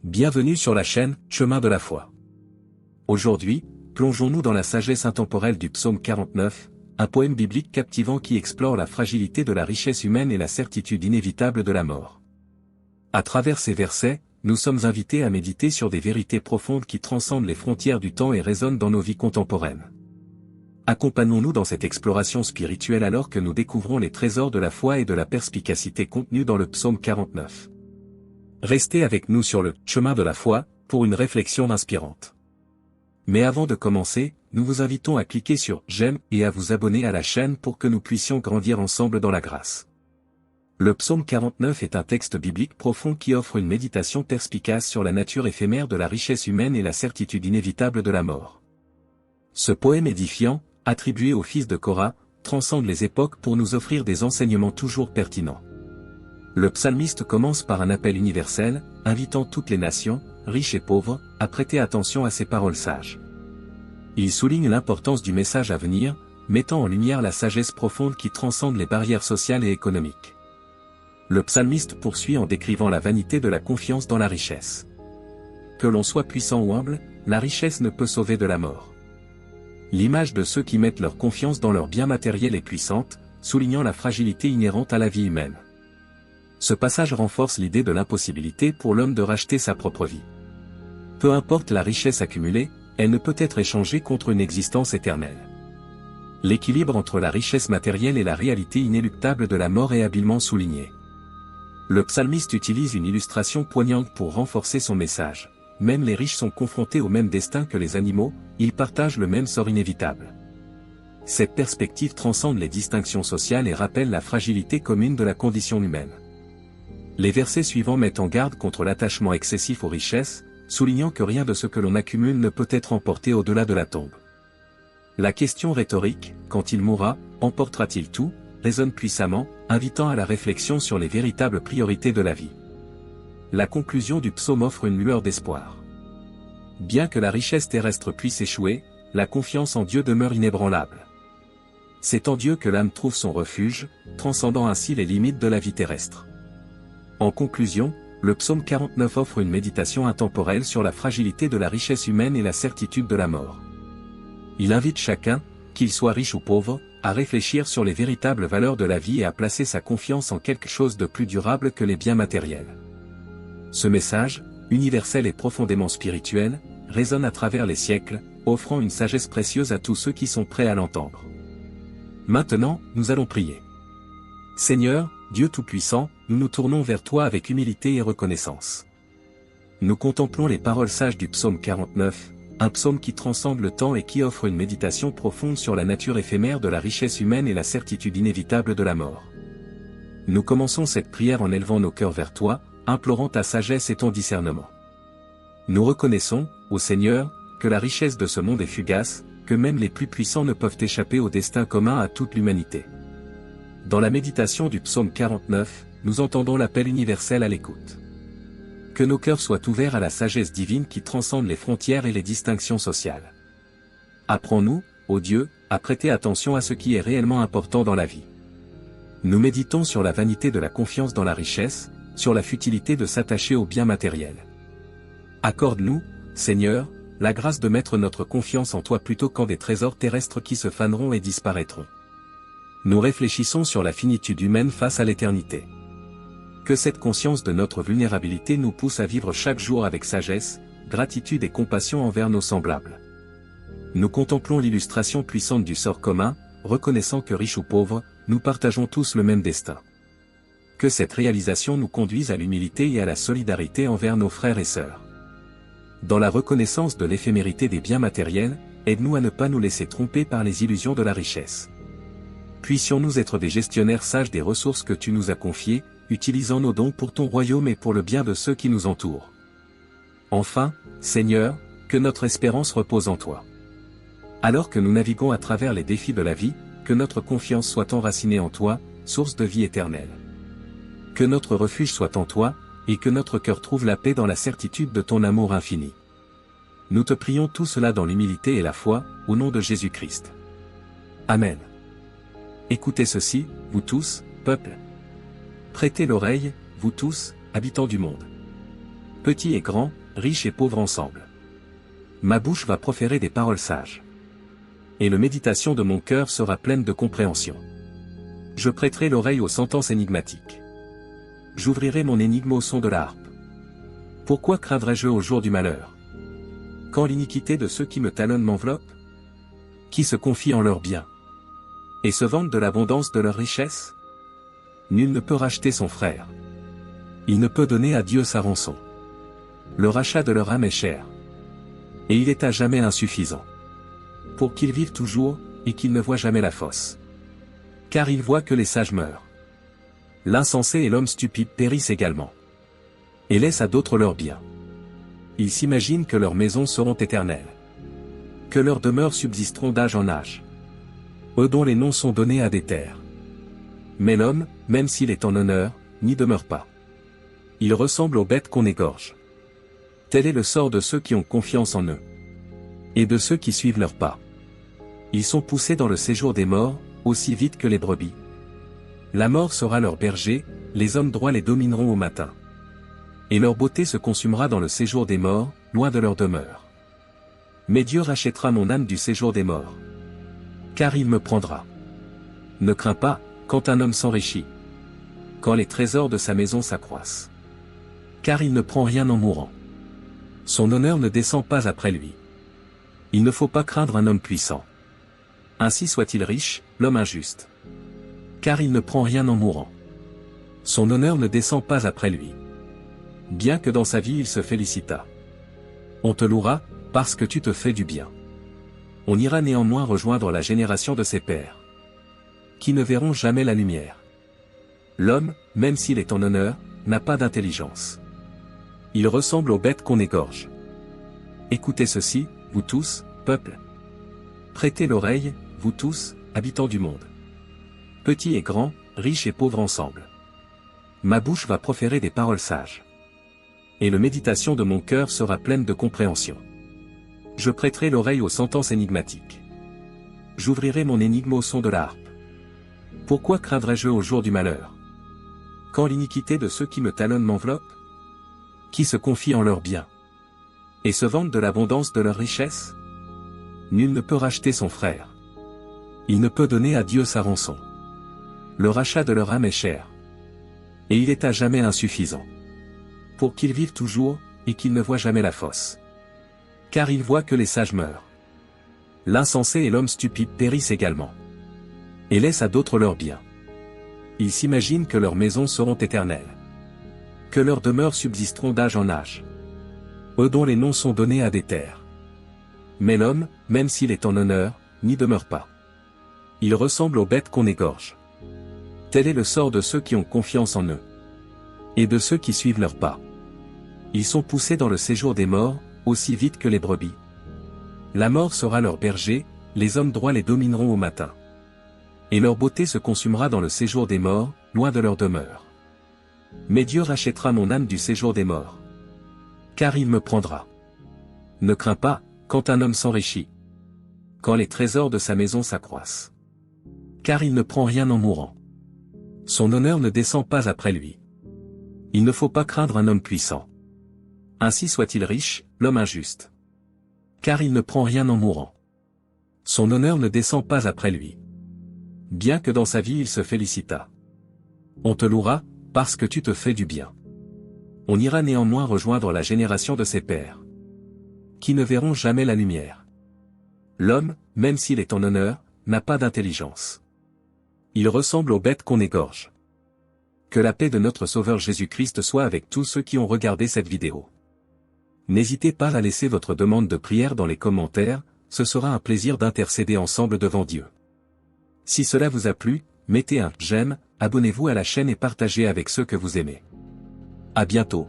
Bienvenue sur la chaîne Chemin de la foi. Aujourd'hui, plongeons-nous dans la sagesse intemporelle du psaume 49, un poème biblique captivant qui explore la fragilité de la richesse humaine et la certitude inévitable de la mort. À travers ces versets, nous sommes invités à méditer sur des vérités profondes qui transcendent les frontières du temps et résonnent dans nos vies contemporaines. Accompagnons-nous dans cette exploration spirituelle alors que nous découvrons les trésors de la foi et de la perspicacité contenus dans le psaume 49. Restez avec nous sur le chemin de la foi pour une réflexion inspirante. Mais avant de commencer, nous vous invitons à cliquer sur j'aime et à vous abonner à la chaîne pour que nous puissions grandir ensemble dans la grâce. Le psaume 49 est un texte biblique profond qui offre une méditation perspicace sur la nature éphémère de la richesse humaine et la certitude inévitable de la mort. Ce poème édifiant, attribué au fils de Korah, transcende les époques pour nous offrir des enseignements toujours pertinents. Le psalmiste commence par un appel universel, invitant toutes les nations, riches et pauvres, à prêter attention à ses paroles sages. Il souligne l'importance du message à venir, mettant en lumière la sagesse profonde qui transcende les barrières sociales et économiques. Le psalmiste poursuit en décrivant la vanité de la confiance dans la richesse. Que l'on soit puissant ou humble, la richesse ne peut sauver de la mort. L'image de ceux qui mettent leur confiance dans leurs biens matériels est puissante, soulignant la fragilité inhérente à la vie humaine. Ce passage renforce l'idée de l'impossibilité pour l'homme de racheter sa propre vie. Peu importe la richesse accumulée, elle ne peut être échangée contre une existence éternelle. L'équilibre entre la richesse matérielle et la réalité inéluctable de la mort est habilement souligné. Le psalmiste utilise une illustration poignante pour renforcer son message. Même les riches sont confrontés au même destin que les animaux, ils partagent le même sort inévitable. Cette perspective transcende les distinctions sociales et rappelle la fragilité commune de la condition humaine. Les versets suivants mettent en garde contre l'attachement excessif aux richesses, soulignant que rien de ce que l'on accumule ne peut être emporté au-delà de la tombe. La question rhétorique, quand il mourra, emportera-t-il tout, résonne puissamment, invitant à la réflexion sur les véritables priorités de la vie. La conclusion du psaume offre une lueur d'espoir. Bien que la richesse terrestre puisse échouer, la confiance en Dieu demeure inébranlable. C'est en Dieu que l'âme trouve son refuge, transcendant ainsi les limites de la vie terrestre. En conclusion, le psaume 49 offre une méditation intemporelle sur la fragilité de la richesse humaine et la certitude de la mort. Il invite chacun, qu'il soit riche ou pauvre, à réfléchir sur les véritables valeurs de la vie et à placer sa confiance en quelque chose de plus durable que les biens matériels. Ce message, universel et profondément spirituel, résonne à travers les siècles, offrant une sagesse précieuse à tous ceux qui sont prêts à l'entendre. Maintenant, nous allons prier. Seigneur, Dieu Tout-Puissant, nous nous tournons vers toi avec humilité et reconnaissance. Nous contemplons les paroles sages du psaume 49, un psaume qui transcende le temps et qui offre une méditation profonde sur la nature éphémère de la richesse humaine et la certitude inévitable de la mort. Nous commençons cette prière en élevant nos cœurs vers toi, implorant ta sagesse et ton discernement. Nous reconnaissons, ô Seigneur, que la richesse de ce monde est fugace, que même les plus puissants ne peuvent échapper au destin commun à toute l'humanité. Dans la méditation du psaume 49, nous entendons l'appel universel à l'écoute. Que nos cœurs soient ouverts à la sagesse divine qui transcende les frontières et les distinctions sociales. Apprends-nous, ô Dieu, à prêter attention à ce qui est réellement important dans la vie. Nous méditons sur la vanité de la confiance dans la richesse, sur la futilité de s'attacher aux biens matériels. Accorde-nous, Seigneur, la grâce de mettre notre confiance en toi plutôt qu'en des trésors terrestres qui se faneront et disparaîtront. Nous réfléchissons sur la finitude humaine face à l'éternité. Que cette conscience de notre vulnérabilité nous pousse à vivre chaque jour avec sagesse, gratitude et compassion envers nos semblables. Nous contemplons l'illustration puissante du sort commun, reconnaissant que riches ou pauvres, nous partageons tous le même destin. Que cette réalisation nous conduise à l'humilité et à la solidarité envers nos frères et sœurs. Dans la reconnaissance de l'éphémérité des biens matériels, aide-nous à ne pas nous laisser tromper par les illusions de la richesse. Puissions-nous être des gestionnaires sages des ressources que tu nous as confiées, utilisant nos dons pour ton royaume et pour le bien de ceux qui nous entourent. Enfin, Seigneur, que notre espérance repose en toi. Alors que nous naviguons à travers les défis de la vie, que notre confiance soit enracinée en toi, source de vie éternelle. Que notre refuge soit en toi, et que notre cœur trouve la paix dans la certitude de ton amour infini. Nous te prions tout cela dans l'humilité et la foi, au nom de Jésus-Christ. Amen. Écoutez ceci, vous tous, peuple. Prêtez l'oreille, vous tous, habitants du monde. Petit et grand, riche et pauvre ensemble. Ma bouche va proférer des paroles sages. Et la méditation de mon cœur sera pleine de compréhension. Je prêterai l'oreille aux sentences énigmatiques. J'ouvrirai mon énigme au son de la harpe. Pourquoi craindrais-je au jour du malheur? Quand l'iniquité de ceux qui me talonnent m'enveloppe? Qui se confient en leurs biens et se vantent de l'abondance de leurs richesses? Nul ne peut racheter son frère. Il ne peut donner à Dieu sa rançon. Le rachat de leur âme est cher. Et il est à jamais insuffisant. Pour qu'ils vivent toujours, et qu'ils ne voient jamais la fosse. Car ils voient que les sages meurent. L'insensé et l'homme stupide périssent également. Et laissent à d'autres leurs biens. Ils s'imaginent que leurs maisons seront éternelles. Que leurs demeures subsisteront d'âge en âge. Eux dont les noms sont donnés à des terres. Mais l'homme, même s'il est en honneur, n'y demeure pas. Il ressemble aux bêtes qu'on égorge. Tel est le sort de ceux qui ont confiance en eux. Et de ceux qui suivent leurs pas. Ils sont poussés dans le séjour des morts, aussi vite que les brebis. La mort sera leur berger, les hommes droits les domineront au matin. Et leur beauté se consumera dans le séjour des morts, loin de leur demeure. Mais Dieu rachètera mon âme du séjour des morts. Car il me prendra. Ne crains pas, quand un homme s'enrichit. Quand les trésors de sa maison s'accroissent. Car il ne prend rien en mourant. Son honneur ne descend pas après lui. Il ne faut pas craindre un homme puissant. Ainsi soit-il riche, l'homme injuste. Car il ne prend rien en mourant. Son honneur ne descend pas après lui. Bien que dans sa vie il se félicitât. On te louera, parce que tu te fais du bien. On ira néanmoins rejoindre la génération de ses pères. Qui ne verront jamais la lumière. L'homme, même s'il est en honneur, n'a pas d'intelligence. Il ressemble aux bêtes qu'on égorge. Écoutez ceci, vous tous, peuple. Prêtez l'oreille, vous tous, habitants du monde. Petits et grands, riches et pauvres ensemble. Ma bouche va proférer des paroles sages. Et la méditation de mon cœur sera pleine de compréhension. Je prêterai l'oreille aux sentences énigmatiques. J'ouvrirai mon énigme au son de la harpe. Pourquoi craindrais-je au jour du malheur? Quand l'iniquité de ceux qui me talonnent m'enveloppe? Qui se confient en leurs biens et se vantent de l'abondance de leurs richesses? Nul ne peut racheter son frère. Il ne peut donner à Dieu sa rançon. Le rachat de leur âme est cher. Et il est à jamais insuffisant. Pour qu'ils vivent toujours, et qu'ils ne voient jamais la fosse. Car ils voient que les sages meurent. L'insensé et l'homme stupide périssent également. Et laissent à d'autres leurs biens. Ils s'imaginent que leurs maisons seront éternelles. Que leurs demeures subsisteront d'âge en âge. Eux dont les noms sont donnés à des terres. Mais l'homme, même s'il est en honneur, n'y demeure pas. Il ressemble aux bêtes qu'on égorge. Tel est le sort de ceux qui ont confiance en eux. Et de ceux qui suivent leurs pas. Ils sont poussés dans le séjour des morts, aussi vite que les brebis. La mort sera leur berger, les hommes droits les domineront au matin. Et leur beauté se consumera dans le séjour des morts, loin de leur demeure. Mais Dieu rachètera mon âme du séjour des morts. Car il me prendra. Ne crains pas, quand un homme s'enrichit. Quand les trésors de sa maison s'accroissent. Car il ne prend rien en mourant. Son honneur ne descend pas après lui. Il ne faut pas craindre un homme puissant. Ainsi soit-il riche, l'homme injuste. Car il ne prend rien en mourant. Son honneur ne descend pas après lui. Bien que dans sa vie il se félicitât. On te louera, parce que tu te fais du bien. On ira néanmoins rejoindre la génération de ses pères. Qui ne verront jamais la lumière. L'homme, même s'il est en honneur, n'a pas d'intelligence. Il ressemble aux bêtes qu'on égorge. Que la paix de notre Sauveur Jésus-Christ soit avec tous ceux qui ont regardé cette vidéo. N'hésitez pas à laisser votre demande de prière dans les commentaires, ce sera un plaisir d'intercéder ensemble devant Dieu. Si cela vous a plu, mettez un j'aime, abonnez-vous à la chaîne et partagez avec ceux que vous aimez. À bientôt.